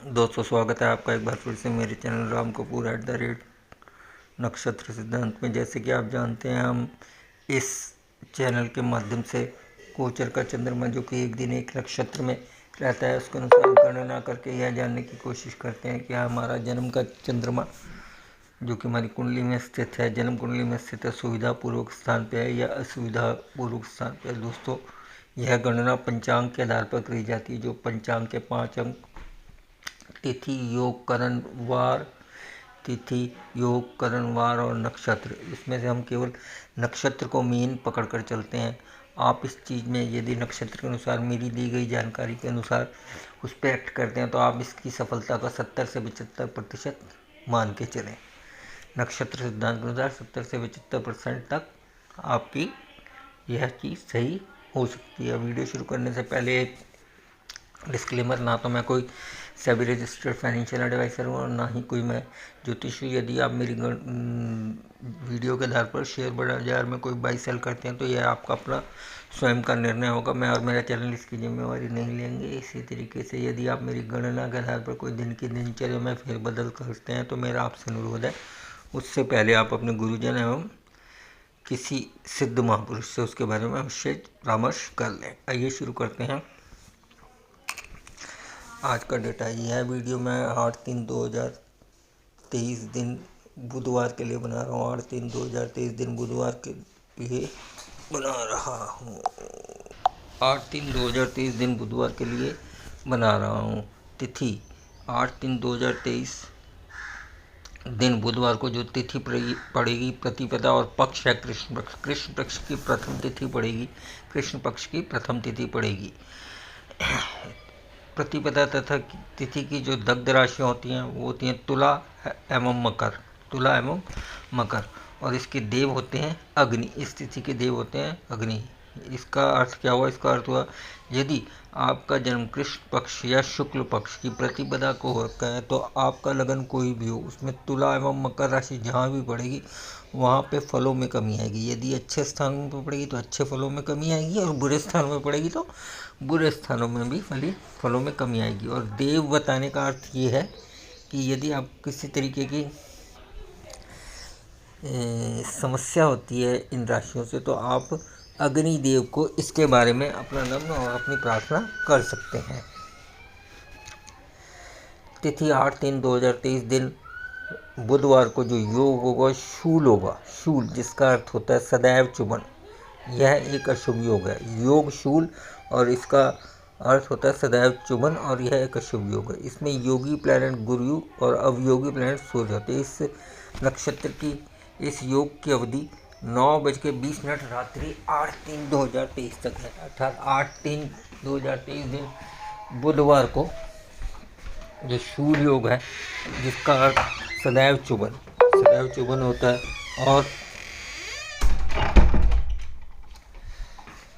दोस्तों, स्वागत है आपका एक बार फिर से मेरे चैनल राम कपूर @ नक्षत्र सिद्धांत में। जैसे कि आप जानते हैं, हम इस चैनल के माध्यम से गोचर का चंद्रमा जो कि एक दिन एक नक्षत्र में रहता है उसके अनुसार गणना करके यह जानने की कोशिश करते हैं कि हमारा जन्म का चंद्रमा जो कि हमारी कुंडली में स्थित है, जन्म कुंडली में स्थित है, सुविधापूर्वक स्थान पे है या असुविधापूर्वक स्थान पे है। दोस्तों, यह गणना पंचांग के आधार पर करी जाती है, जो पंचांग के 5 अंक तिथि, योग, करण, वार, तिथि, योग, करण, वार और नक्षत्र, इसमें से हम केवल नक्षत्र को मेन पकड़कर चलते हैं। आप इस चीज़ में यदि नक्षत्र के अनुसार मेरी दी गई जानकारी के अनुसार उस पर एक्ट करते हैं तो आप इसकी सफलता का 70 से 75% मान के चलें। नक्षत्र सिद्धांत के अनुसार 70 से 75% तक आपकी यह चीज़ सही हो सकती है। वीडियो शुरू करने से पहले एक डिस्क्लेमर, ना तो मैं कोई सेबी रजिस्टर्ड फाइनेंशियल एडवाइज़र हूँ और ना ही कोई मैं ज्योतिष हूँ। यदि आप मेरी वीडियो के आधार पर शेयर बाजार में कोई बाई सेल करते हैं तो यह आपका अपना स्वयं का निर्णय होगा। मैं और मेरा चैनल इसकी जिम्मेवारी नहीं लेंगे। इसी तरीके से यदि आप मेरी गणना के आधार पर कोई दिन की दिनचर्या में फेरबदल करते हैं तो मेरा आपसे अनुरोध है, उससे पहले आप अपने गुरुजन एवं किसी सिद्ध महापुरुष से उसके बारे में अवश्य परामर्श कर लें। आइए शुरू करते हैं। आज का डेटा यह है। वीडियो मैं 8/3/2023 दिन बुधवार के लिए बना रहा हूँ। 8/3/2023 दिन बुधवार के लिए बना रहा हूँ। 8/3/2023 दिन बुधवार के लिए बना रहा हूँ। तिथि 8/3/2023 दिन बुधवार को जो तिथि पड़ेगी प्रतिपदा और पक्ष है कृष्ण पक्ष। कृष्ण पक्ष की प्रथम तिथि पड़ेगी। कृष्ण पक्ष की प्रथम तिथि पड़ेगी। प्रतिपदा तथा तिथि की जो दग्ध राशियाँ होती हैं वो होती हैं तुला एवं मकर। तुला एवं मकर, और इसके देव होते हैं अग्नि। इस तिथि के देव होते हैं अग्नि। इसका अर्थ क्या हुआ? इसका अर्थ हुआ यदि आपका जन्म कृष्ण पक्ष या शुक्ल पक्ष की प्रतिपदा को होता है तो आपका लगन कोई भी हो, उसमें तुला एवं मकर राशि जहाँ भी पड़ेगी वहाँ पे फलों में कमी आएगी। यदि अच्छे स्थानों पर पड़ेगी तो अच्छे फलों में कमी आएगी, और बुरे स्थानों में पड़ेगी तो बुरे स्थानों में भी फलों में कमी आएगी। और देव बताने का अर्थ ये है कि यदि आप किसी तरीके की समस्या होती है इन राशियों से तो आप अग्नि देव को इसके बारे में अपना नम्र और अपनी प्रार्थना कर सकते हैं। तिथि 8/3/2023 दिन बुधवार को जो योग होगा शूल होगा। शूल जिसका अर्थ होता है सदैव चुभन, यह एक अशुभ योग है। योग शूल और इसका अर्थ होता है सदैव चुभन, और यह एक अशुभ योग है। इसमें योगी प्लैनेट गुरु और अवयोगी प्लैनेट सूर्य होते हैं। इस नक्षत्र की इस योग की अवधि 9:20 रात्रि 8/3/2023 तक है। अर्थात 8/3/2023 दिन बुधवार को जो शूल योग है जिसका अर्थ सदैव चुभन होता है, और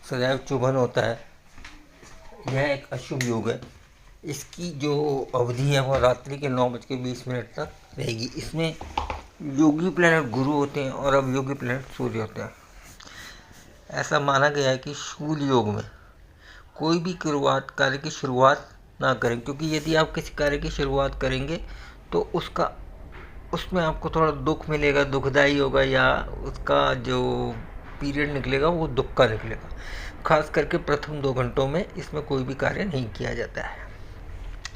सदैव चुभन होता है, यह एक अशुभ योग है। इसकी जो अवधि है वो रात्रि के 9:20 तक रहेगी। इसमें योगी प्लैनेट गुरु होते हैं और अवयोगी प्लैनेट सूर्य होते हैं। ऐसा माना गया है कि शूल योग में कोई भी कार्य की शुरुआत ना करें, क्योंकि यदि आप किसी कार्य की शुरुआत करेंगे तो उसमें आपको थोड़ा दुख मिलेगा, दुखदाई होगा, या उसका जो पीरियड निकलेगा वो दुख का निकलेगा। खास करके प्रथम 2 घंटों में इसमें कोई भी कार्य नहीं किया जाता है।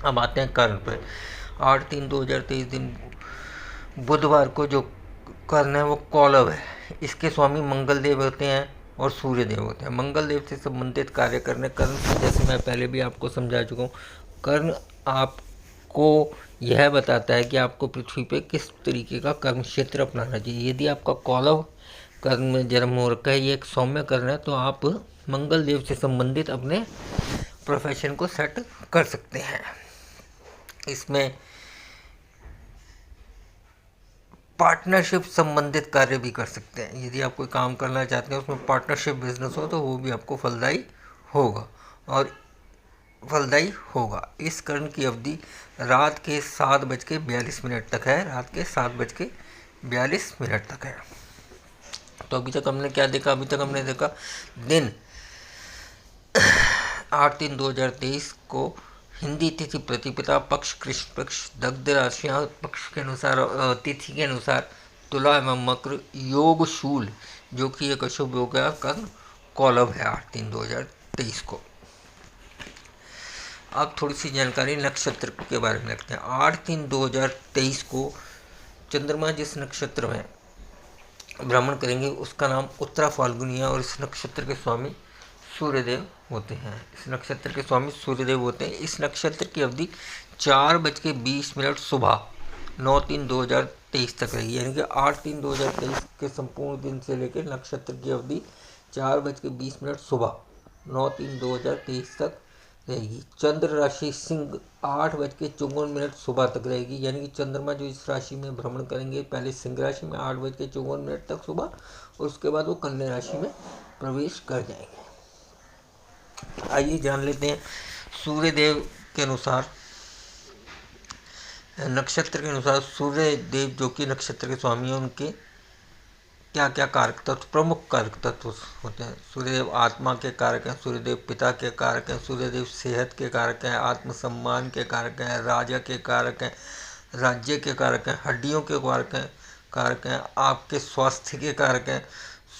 अब आते हैं कर्ण पर। 8/3/2023 दिन बुधवार को जो कर्ण है वो कौलव है। इसके स्वामी मंगल देव होते हैं और सूर्य देव होते हैं। मंगल देव से संबंधित कार्य करने कर्ण, जैसे मैं पहले भी आपको समझा चुका हूँ, कर्ण आपको यह बताता है कि आपको पृथ्वी पे किस तरीके का कर्म क्षेत्र अपनाना चाहिए। यदि आपका कौलव कर्ण में जन्म हो रखा है, ये एक सौम्य कर्ण है, तो आप मंगल देव से संबंधित अपने प्रोफेशन को सेट कर सकते हैं। इसमें पार्टनरशिप संबंधित कार्य भी कर सकते हैं। यदि आप कोई काम करना चाहते हैं उसमें पार्टनरशिप बिजनेस हो तो वो भी आपको फलदायी होगा। इस कर्ण की अवधि रात के 7:42 तक है। रात के 7:42 तक है। तो अभी तक हमने क्या देखा? अभी तक हमने देखा दिन 8/3/2023 को हिंदी तिथि प्रतिपदा, पक्ष कृष्ण पक्ष, दग्ध राशियाँ पक्ष के अनुसार तिथि के अनुसार तुला एवं मकर, योग शूल जो कि एक अशुभ योग है, कर्ण कौलभ है 8/3/2023 को। अब थोड़ी सी जानकारी नक्षत्र के बारे में रखते हैं। 8/3/2023 को चंद्रमा जिस नक्षत्र में भ्रमण करेंगे उसका नाम उत्तरा फाल्गुनी है और इस नक्षत्र के स्वामी सूर्यदेव होते हैं। इस नक्षत्र के स्वामी सूर्यदेव होते हैं। इस नक्षत्र की अवधि 4:20 सुबह 9/3/2023 तक रहेगी, यानी कि 8/3/2023 के संपूर्ण दिन से लेकर नक्षत्र की अवधि 4:20 सुबह 9/3/2023 तक रहेगी। चंद्र राशि सिंह 8:54 सुबह तक रहेगी, यानी कि चंद्रमा जो इस राशि में भ्रमण करेंगे पहले सिंह राशि में 8:54 तक सुबह, और उसके बाद वो कन्या राशि में प्रवेश कर जाएंगे। आइए जान लेते हैं सूर्यदेव के अनुसार, नक्षत्र के अनुसार सूर्यदेव जो कि नक्षत्र के स्वामी हैं उनके क्या क्या कारक तत्व, प्रमुख कारक तत्व होते हैं। सूर्यदेव आत्मा के कारक हैं, सूर्यदेव पिता के कारक हैं, सूर्यदेव सेहत के कारक हैं, आत्मसम्मान के कारक हैं, राजा के कारक हैं, राज्य के कारक हैं, हड्डियों के कारक हैं, आपके स्वास्थ्य के कारक हैं।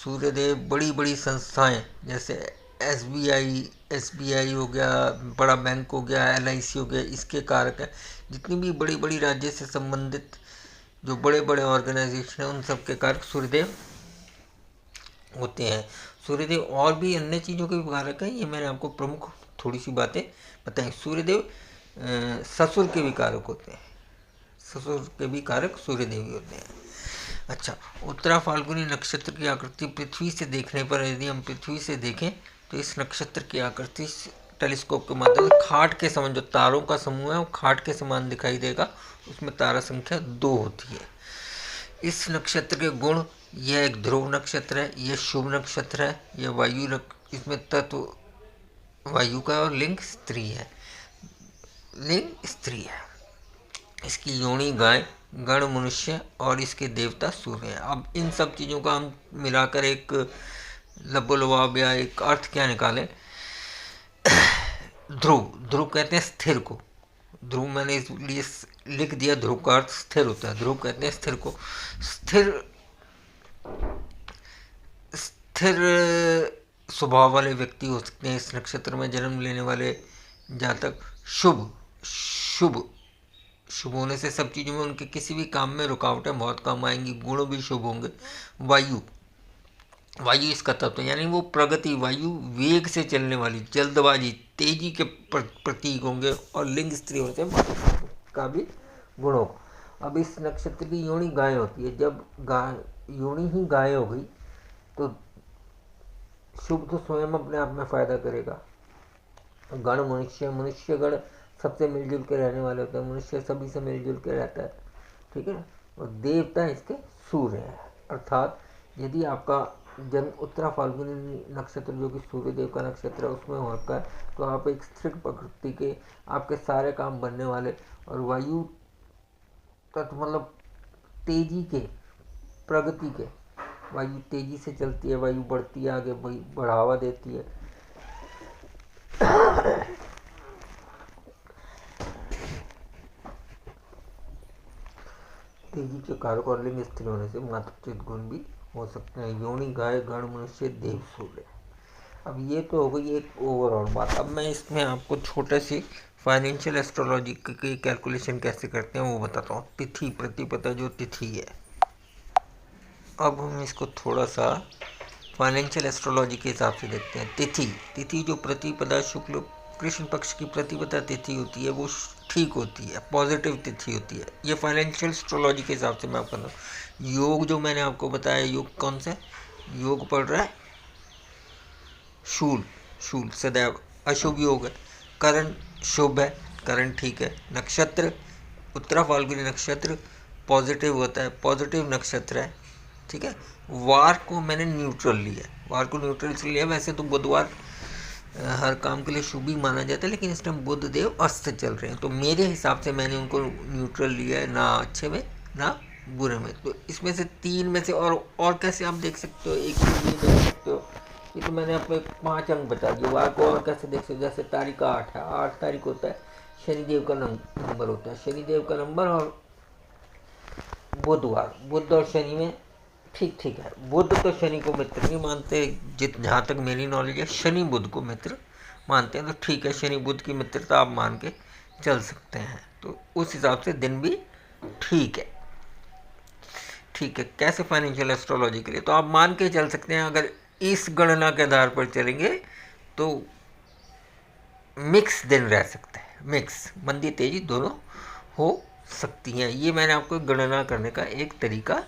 सूर्यदेव बड़ी बड़ी संस्थाएं जैसे एसबीआई हो गया, बड़ा बैंक हो गया, LIC हो गया, इसके कारक हैं। जितनी भी बड़ी बड़ी राज्य से संबंधित जो बड़े बड़े ऑर्गेनाइजेशन हैं उन सब के कारक सूर्यदेव होते हैं। सूर्यदेव और भी अन्य चीज़ों के भी कारक हैं, ये मैंने आपको प्रमुख थोड़ी सी बातें बताई। सूर्यदेव ससुर के भी कारक होते हैं, ससुर के भी कारक सूर्यदेव ही होते हैं। अच्छा, उत्तरा फाल्गुनी नक्षत्र की आकृति पृथ्वी से देखने पर, यदि हम पृथ्वी से देखें तो इस नक्षत्र की आकृति टेलीस्कोप के माध्यम से खाट के समान, जो तारों का समूह है वो खाट के समान दिखाई देगा, उसमें तारा संख्या 2 होती है। इस नक्षत्र के गुण, यह एक ध्रुव नक्षत्र है, यह शुभ नक्षत्र है, यह इसमें तत्व वायु का और लिंग स्त्री है, इसकी योनि गाय, गण मनुष्य और इसके देवता सूर्य हैं। अब इन सब चीज़ों का हम मिलाकर एक लबोलवाब या एक अर्थ क्या निकालें। ध्रुव कहते हैं स्थिर को, ध्रुव मैंने इसलिए लिख दिया, ध्रुव का अर्थ स्थिर होता है। ध्रुव कहते हैं स्थिर को। स्थिर स्वभाव वाले व्यक्ति हो सकते हैं इस नक्षत्र में जन्म लेने वाले जातक। शुभ होने से सब चीज़ों में, उनके किसी भी काम में रुकावटें बहुत कम आएंगी, गुण भी शुभ होंगे। वायु इसका तत्व, यानी वो प्रगति, वायु वेग से चलने वाली, जल्दबाजी, तेजी के प्रतीक होंगे, और लिंग स्त्री होते हैं का भी गुण होगा। अब इस नक्षत्र की योनि गाय होती है, जब योनि ही गाय हो गई तो शुभ तो स्वयं अपने आप में फायदा करेगा। गण मनुष्य गण सबसे मिलजुल के रहने वाले होते हैं, मनुष्य सभी से मिलजुल के रहता है, ठीक है ना। और देवता इसके सूर्य है, अर्थात यदि आपका जन्म उत्तरा फाल्गुनी नक्षत्र जो कि सूर्यदेव का नक्षत्र है उसमें होता है, तो आप एक स्थिर प्रकृति के, आपके सारे काम बनने वाले, और वायु तत्व मतलब तेजी के, प्रगति के, वायु तेजी से चलती है, वायु बढ़ती है, आगे बढ़ावा देती है। तेजी के कारक और लिंग स्थिर होने से मातृत्व गुण भी हो सकते हैं। योनि गाय, गण मनुष्य, देव सूर्य। अब ये तो हो गई एक ओवरऑल बात। अब मैं इसमें आपको छोटे सी फाइनेंशियल एस्ट्रोलॉजी की कैलकुलेशन कैसे करते हैं वो बताता हूँ। तिथि प्रतिपदा जो तिथि है, अब हम इसको थोड़ा सा फाइनेंशियल एस्ट्रोलॉजी के हिसाब से देखते हैं। तिथि जो प्रतिपदा शुक्ल कृष्ण पक्ष की प्रतिपदा तिथि होती है वो ठीक होती है, पॉजिटिव तिथि होती है। ये फाइनेंशियल एस्ट्रोलॉजी के हिसाब से मैं आपको बताऊँ। योग जो मैंने आपको बताया, योग कौन सा योग पढ़ रहा है, शूल सदैव अशुभ योग है। करण शुभ है, करण ठीक है। नक्षत्र उत्तरा फाल्गुनी नक्षत्र पॉजिटिव होता है, पॉजिटिव नक्षत्र है, ठीक है। वार को मैंने न्यूट्रल लिया, वार को न्यूट्रल इसलिए लिया, वैसे तो बुधवार हर काम के लिए शुभ ही माना जाता है, लेकिन इस टाइम बुध देव अस्त चल रहे हैं, तो मेरे हिसाब से मैंने उनको न्यूट्रल लिया है, ना अच्छे में ना बुरे में। तो इसमें से 3 में से और कैसे आप देख सकते हो, एक ये देख सकते हो, ये तो मैंने आपको 5 अंक बता दिए। वार को और कैसे देख सकते हो, जैसे तारीख 8 है, 8 तारीख होता है शनिदेव का नंबर होता है, शनिदेव का नंबर। और बुधवार, बुध और शनि में ठीक ठीक है। बुध तो शनि को मित्र नहीं मानते, जहाँ तक मेरी नॉलेज है शनि बुध को मित्र मानते हैं, तो ठीक है, शनि बुध की मित्रता आप मान के चल सकते हैं। तो उस हिसाब से दिन भी ठीक है। ठीक है, कैसे फाइनेंशियल एस्ट्रोलॉजी के लिए तो आप मान के चल सकते हैं, अगर इस गणना के आधार पर चलेंगे तो मिक्स दिन रह सकता है, मिक्स मंदी तेजी दोनों हो सकती हैं। ये मैंने आपको गणना करने का एक तरीका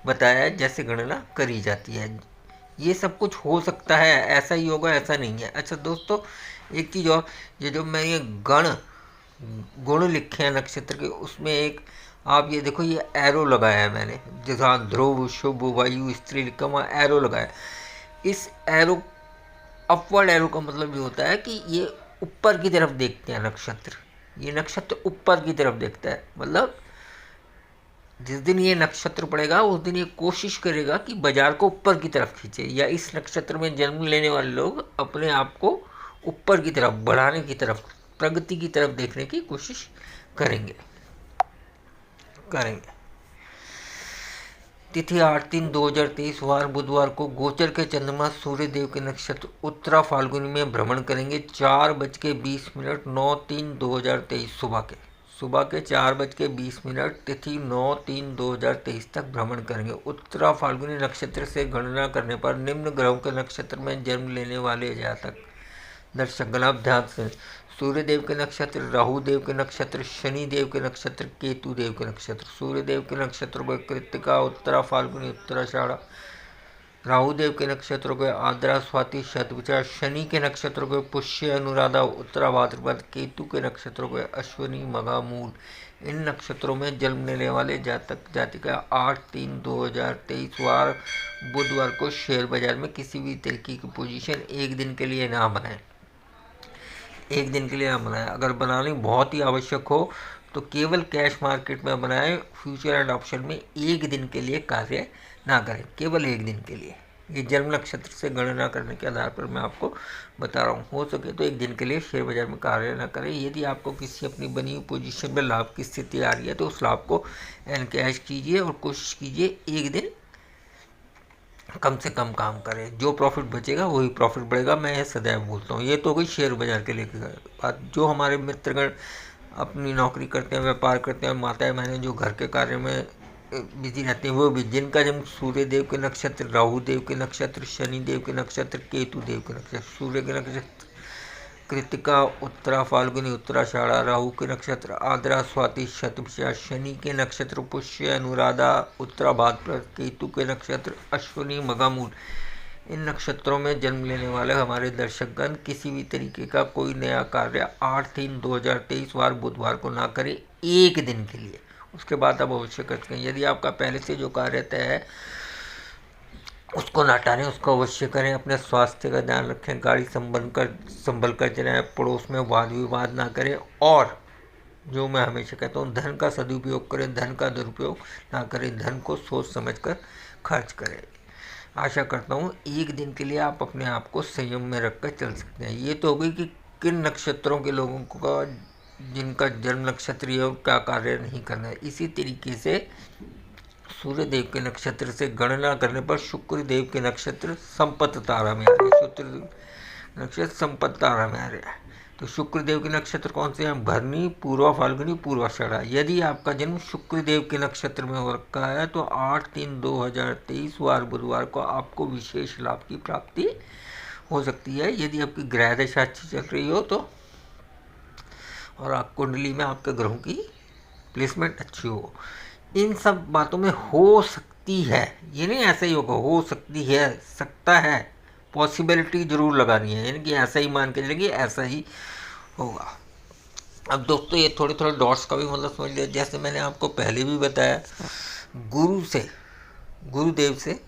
बताया है, जैसे गणना करी जाती है। ये सब कुछ हो सकता है, ऐसा ही होगा ऐसा नहीं है। अच्छा दोस्तों, एक चीज़ और, ये जो मैंने गुण लिखे हैं नक्षत्र के, उसमें एक आप ये देखो, ये एरो लगाया है मैंने, जहाँ ध्रुव शुभ वायु स्त्री लिखा, वहाँ एरो लगाया। इस एरो, अपवर्ड एरो का मतलब ये होता है कि ये ऊपर की तरफ देखते हैं नक्षत्र, ये नक्षत्र ऊपर की तरफ देखता है। मतलब जिस दिन ये नक्षत्र पड़ेगा उस दिन ये कोशिश करेगा कि बाजार को ऊपर की तरफ खींचे, या इस नक्षत्र में जन्म लेने वाले लोग अपने आप को ऊपर की तरफ बढ़ाने की तरफ, प्रगति की तरफ देखने की कोशिश करेंगे। तिथि 8/3/2023 वार बुधवार को गोचर के चंद्रमा सूर्य देव के नक्षत्र उत्तरा फाल्गुनी में भ्रमण करेंगे 4:20 9/3/2023 सुबह के 4:20 तिथि 9/3/2023 तक भ्रमण करेंगे। उत्तरा फाल्गुनी नक्षत्र से गणना करने पर निम्न ग्रहों के नक्षत्र में जन्म लेने वाले जातक दर्शकगण आप ध्यान से, सूर्य देव के नक्षत्र, राहु देव के नक्षत्र, शनि देव के नक्षत्र, केतु देव के नक्षत्र। सूर्य देव के नक्षत्र को कृत्तिका, उत्तरा फाल्गुनी, उत्तराषाढ़ा। राहु देव के नक्षत्रों को आद्रा, स्वाति, शतभिषा। शनि के नक्षत्रों को पुष्य, अनुराधा, उत्तरा भाद्रपद। केतु के नक्षत्रों को अश्विनी, मघा, मूल। इन नक्षत्रों में जन्म लेने वाले जातक जातिका 8/3/2023 वार बुधवार को शेयर बाजार में किसी भी तरीके की पोजीशन एक दिन के लिए ना बनाएं, एक दिन के लिए ना बनाएं। अगर बनानी बहुत ही आवश्यक हो तो केवल कैश मार्केट में बनाएं। फ्यूचर एंड ऑप्शन में एक दिन के लिए कार्य ना करें, केवल एक दिन के लिए। ये जन्म नक्षत्र से गणना करने के आधार पर मैं आपको बता रहा हूँ। हो सके तो एक दिन के लिए शेयर बाजार में कार्य ना करें। यदि आपको किसी अपनी बनी हुई पोजीशन में लाभ की स्थिति आ रही है तो उस लाभ को एनकैश कीजिए और कोशिश कीजिए एक दिन कम से कम काम करें। जो प्रॉफिट बचेगा वही प्रॉफिट बढ़ेगा, मैं ये सदैव बोलता हूँ। ये तो हो गई शेयर बाजार के लिए बात। जो हमारे मित्रगण अपनी नौकरी करते हैं, व्यापार करते हैं, माताएं बहनें जो घर के कार्य में बिजी रहते हैं, वो भी जिनका जन्म सूर्य देव के नक्षत्र, राहु देव के नक्षत्र, शनि देव के नक्षत्र, केतु देव के नक्षत्र। सूर्य के नक्षत्र कृतिका, उत्तरा फाल्गुनी, उत्तराषाढ़ा। राहु के नक्षत्र आद्रा, स्वाति, शतभिषा। शनि के नक्षत्र पुष्य, अनुराधा, उत्तरा भाद्रपद। केतु के नक्षत्र अश्विनी, मघा, मूल। इन नक्षत्रों में जन्म लेने वाले हमारे दर्शकगण किसी भी तरीके का कोई नया कार्य 8/3/2023 वार बुधवार को ना करें, एक दिन के लिए। उसके बाद आप अवश्य कर सकें। यदि आपका पहले से जो कार्य तय है उसको ना टालें, उसको अवश्य करें। अपने स्वास्थ्य का ध्यान रखें, गाड़ी संभल कर चलाएं, पड़ोस में वाद विवाद ना करें, और जो मैं हमेशा कहता हूँ, धन का सदुपयोग करें, धन का दुरुपयोग ना करें। धन को सोच समझ कर खर्च करें। आशा करता हूँ एक दिन के लिए आप अपने आप को संयम में रख कर चल सकते हैं। ये तो हो गई कि किन नक्षत्रों के लोगों को जिनका जन्म नक्षत्र है क्या कार्य नहीं करना है। इसी तरीके से सूर्य देव के नक्षत्र से गणना करने पर शुक्र देव के नक्षत्र संपत्ति तारा में आ रहे हैं। शुक्र नक्षत्र संपत्ति तारा में आ रहे हैं। तो शुक्र देव के नक्षत्र कौन से हैं? भरनी, पूर्वा फाल्गुनी, पूर्वाषाढ़ा। यदि आपका जन्म शुक्र देव के नक्षत्र में हो रखा है तो 8/3/2023 वार बुधवार को आपको विशेष लाभ की प्राप्ति हो सकती है, यदि आपकी ग्रह दशा अच्छी चल रही हो तो, और आप कुंडली में आपके ग्रहों की प्लेसमेंट अच्छी हो। इन सब बातों में हो सकती है, ये नहीं ऐसा ही होगा, हो सकती है, सकता है, पॉसिबिलिटी जरूर लगानी है, यानी कि ऐसा ही मान के चलिए ऐसा ही होगा। अब दोस्तों ये थोड़े थोड़े डॉट्स का भी मतलब समझ लिया। जैसे मैंने आपको पहले भी बताया, गुरुदेव से,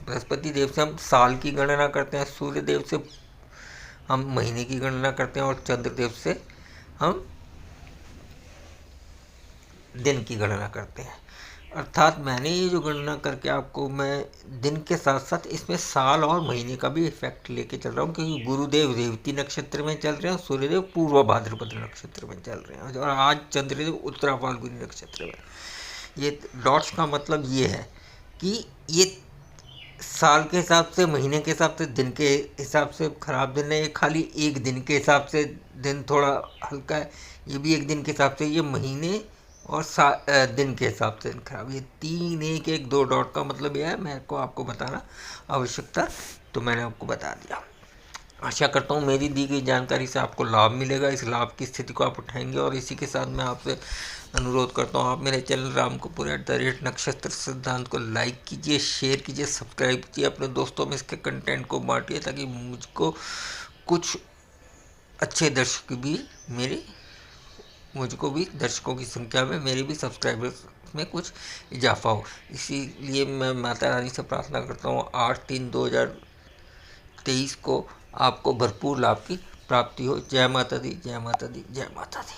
बृहस्पति देव से हम साल की गणना करते हैं, सूर्य देव से हम महीने की गणना करते हैं, और चंद्रदेव से हम दिन की गणना करते हैं। अर्थात मैंने ये जो गणना करके आपको मैं दिन के साथ साथ इसमें साल और महीने का भी इफेक्ट लेके चल रहा हूँ, क्योंकि गुरुदेव रेवती नक्षत्र में चल रहे हैं और सूर्यदेव पूर्व भाद्रपद नक्षत्र में चल रहे हैं और आज चंद्रदेव उत्तरा फाल्गुनी नक्षत्र में। ये डॉट्स का मतलब ये है कि ये साल के हिसाब से, महीने के हिसाब से, दिन के हिसाब से खराब दिन है। ये खाली एक दिन के हिसाब से दिन थोड़ा हल्का है, ये भी एक दिन के हिसाब से, ये महीने और दिन के हिसाब से दिन खराब। ये तीन, एक एक, दो डॉट का मतलब यह है, मेरे को आपको बताना आवश्यकता, तो मैंने आपको बता दिया। आशा करता हूँ मेरी दी गई जानकारी से आपको लाभ मिलेगा, इस लाभ की स्थिति को आप उठाएंगे। और इसी के साथ मैं आपसे अनुरोध करता हूँ, आप मेरे चैनल राम कपूर @नक्षत्र सिद्धांत को लाइक कीजिए, शेयर कीजिए, सब्सक्राइब कीजिए, अपने दोस्तों में इसके कंटेंट को बांटिए, ताकि मुझको कुछ अच्छे दर्शक भी मुझको भी दर्शकों की संख्या में, मेरे भी सब्सक्राइबर्स में कुछ इजाफा हो। इसीलिए मैं माता रानी से प्रार्थना करता हूँ 8/3/2023 को आपको भरपूर लाभ की प्राप्ति हो। जय माता दी, जय माता दी, जय माता दी।